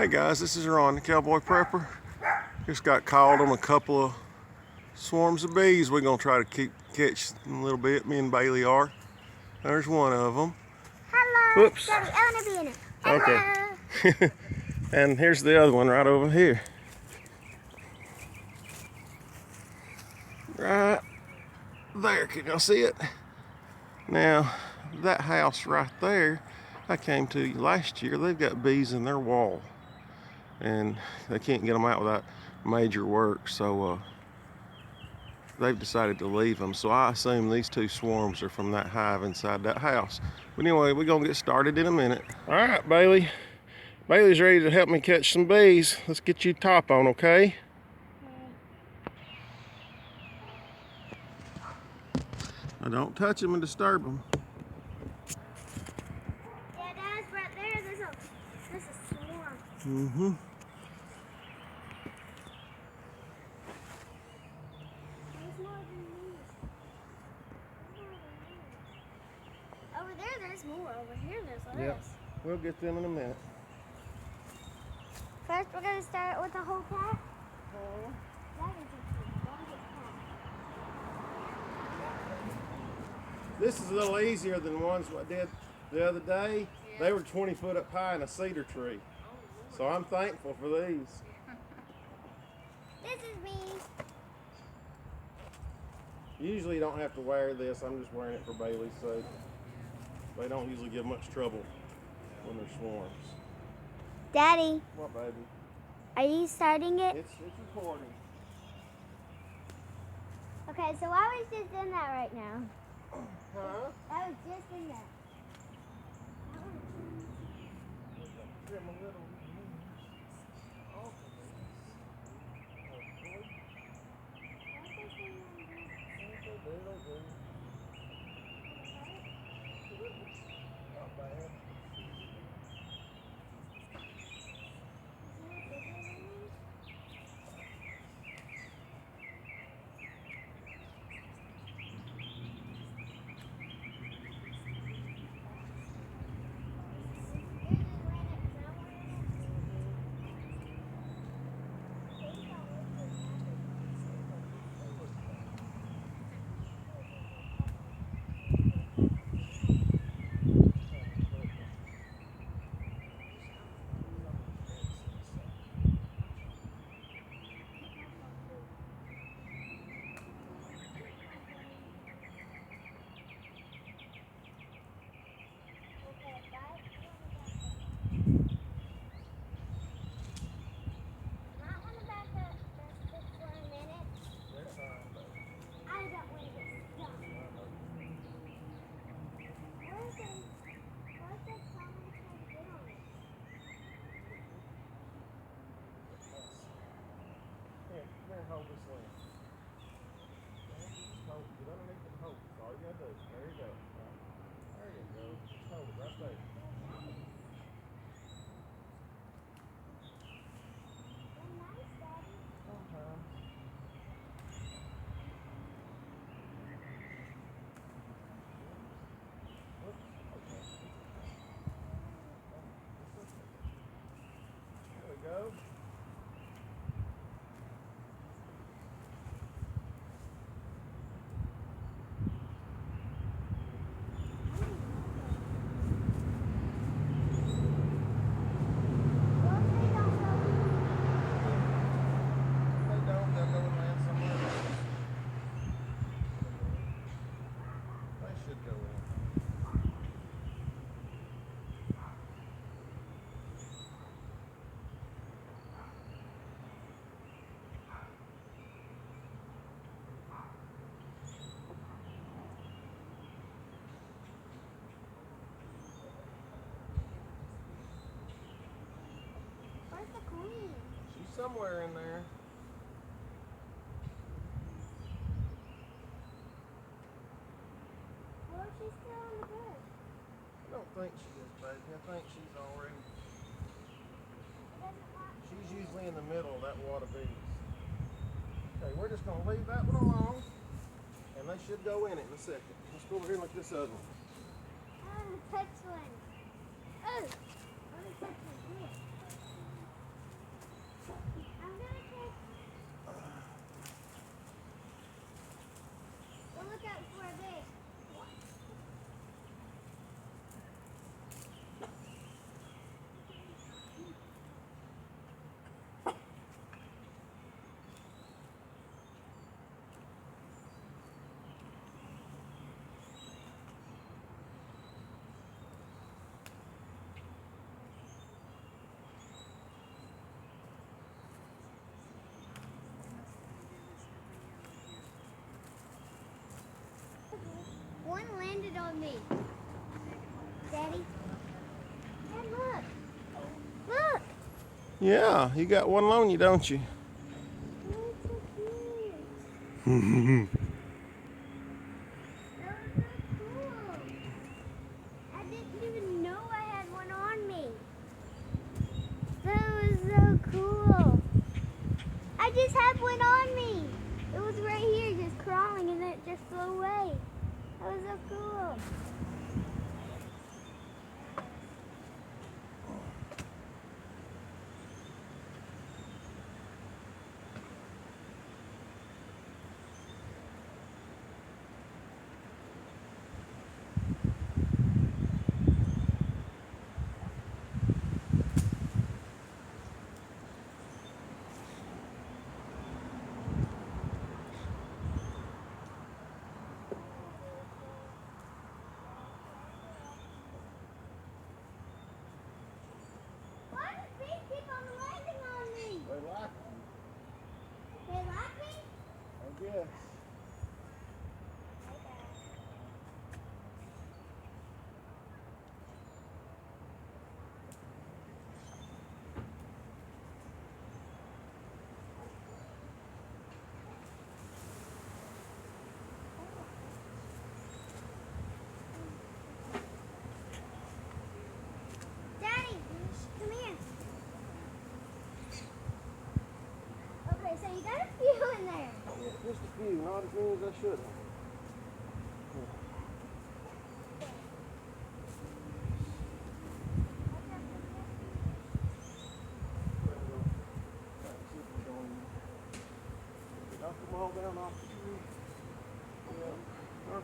Hey guys, this is Ron, the Cowboy Prepper. Just got called on a couple of swarms of bees. We're gonna try to catch them a little bit. Me and Baylee are. There's one of them. Hello. Whoops. Daddy, I want to be in it. Hello. Okay. And here's the other one right over here. Right there. Can y'all see it? Now, that house right there, I came to last year. They've got bees in their wall, and they can't get them out without major work, so they've decided to leave them. So I assume these two swarms are from that hive inside that house. But anyway, we're gonna get started in a minute. All right, Bailey. Bailey's ready to help me catch some bees. Let's get you top on, okay? Now don't touch them and disturb them. Yeah, Dad's right there. There's a swarm. Mm-hmm. There's more than these. Over there, there's more. Over here, there's less. Yep. We'll get them in a minute. First, we're going to start with the whole pack. This is a little easier than the ones I did the other day. Yeah. They were 20 foot up high in a cedar tree. So I'm thankful for these. This is me. Usually you don't have to wear this. I'm just wearing it for Bailey's sake. They don't usually give much trouble when they're swarms. Daddy. What, baby? Are you starting it? It's recording. Okay, so I was just in that right now. Huh? I was just in that. Trim a little. Not bad. Hold this limb. Just hold, get underneath and hold. That's all you gotta do. There you go. There you go. Just hold it right there. Sometimes. Oops. Okay. There we go. She's somewhere in there. Well, she's still in the bush. I don't think she is, baby. I think she's already. She's usually in the middle of that wad of bees. Okay, we're just going to leave that one alone, and they should go in it in a second. Let's go over here and look at this other one. I want to touch one. Oh, I want to touch one. Yeah, you got one on you, don't you? Oh, it's so cute. That was so cool. I didn't even know I had one on me. That was so cool. I just had one on me. It was right here just crawling and then it just flew away. That was so cool. Why does bees keep on landing on me? They like They like me? you, I guess. Daddy, come here. Okay, so you got a few in there. Yeah, just a few, not as many as I should have. Knock them all down off the tree. Yeah.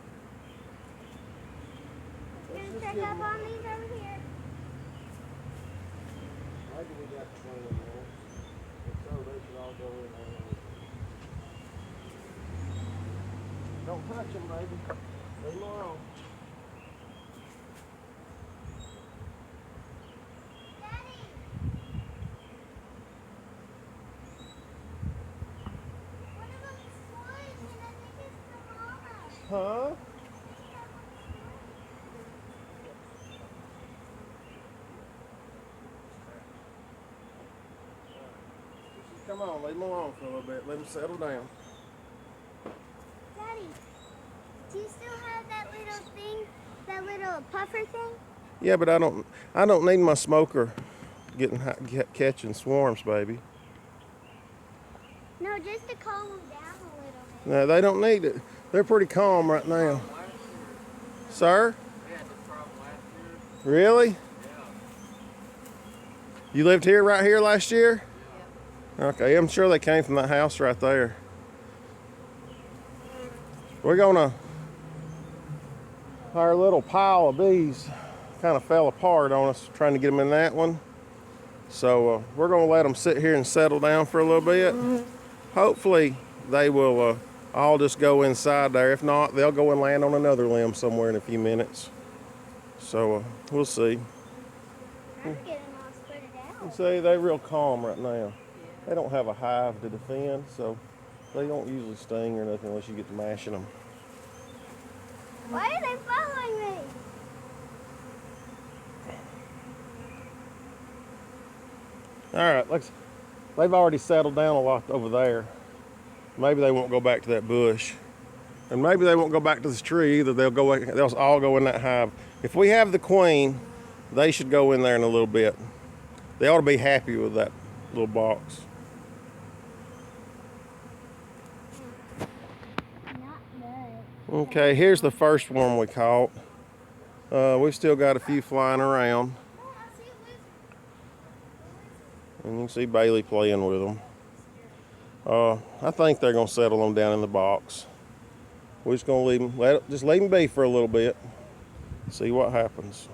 We're gonna check up on these over here. Maybe we got 20 in there. If so, they should all go in there. Don't touch them, baby. Leave them alone. Daddy! One of them is squished and I think it's the mama. Huh? Come on, leave them alone for a little bit. Let them settle down. Daddy, do you still have that little thing, that little puffer thing? Yeah, but I don't need my smoker catching swarms, baby. No, just to calm them down a little bit. No, they don't need it. They're pretty calm right now. Sir? We had this problem last year. Really? Yeah. You lived here right here last year? Okay, I'm sure they came from that house right there. We're gonna, our little pile of bees kind of fell apart on us trying to get them in that one. So we're gonna let them sit here and settle down for a little bit. Hopefully they will all just go inside there. If not, they'll go and land on another limb somewhere in a few minutes. So we'll see. I'm getting all spread You out. see, they're real calm right now. They don't have a hive to defend, so they don't usually sting or nothing unless you get to mashing them. Why are they following me? All right, they've already settled down a lot over there. Maybe they won't go back to that bush. And maybe they won't go back to this tree either. They'll all go in that hive. If we have the queen, they should go in there in a little bit. They ought to be happy with that little box. Not good. Okay, here's the first one we caught. We've still got a few flying around. Oh, I see a lizard. And you can see Baylee playing with them. I think they're gonna settle them down in the box. We're just gonna leave them, just leave them be for a little bit. See what happens.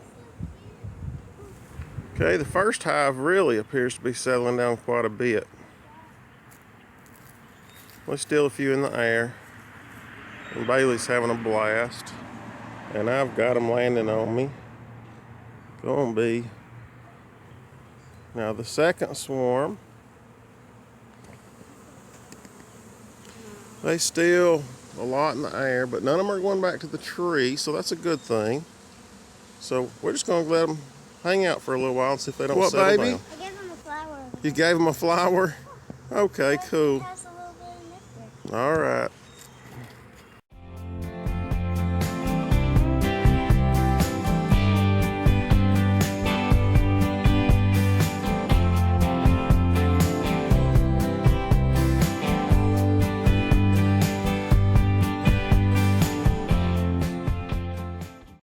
Okay, the first hive really appears to be settling down quite a bit. There's still a few in the air. And Bailey's having a blast. And I've got them landing on me. Go on, bee. Now the second swarm, they still a lot in the air, but none of them are going back to the tree, so that's a good thing. So we're just going to let them hang out for a little while and see if they don't settle down. I gave them a flower over You gave him a flower? Okay, But cool. it has a little bit of nectar. All right.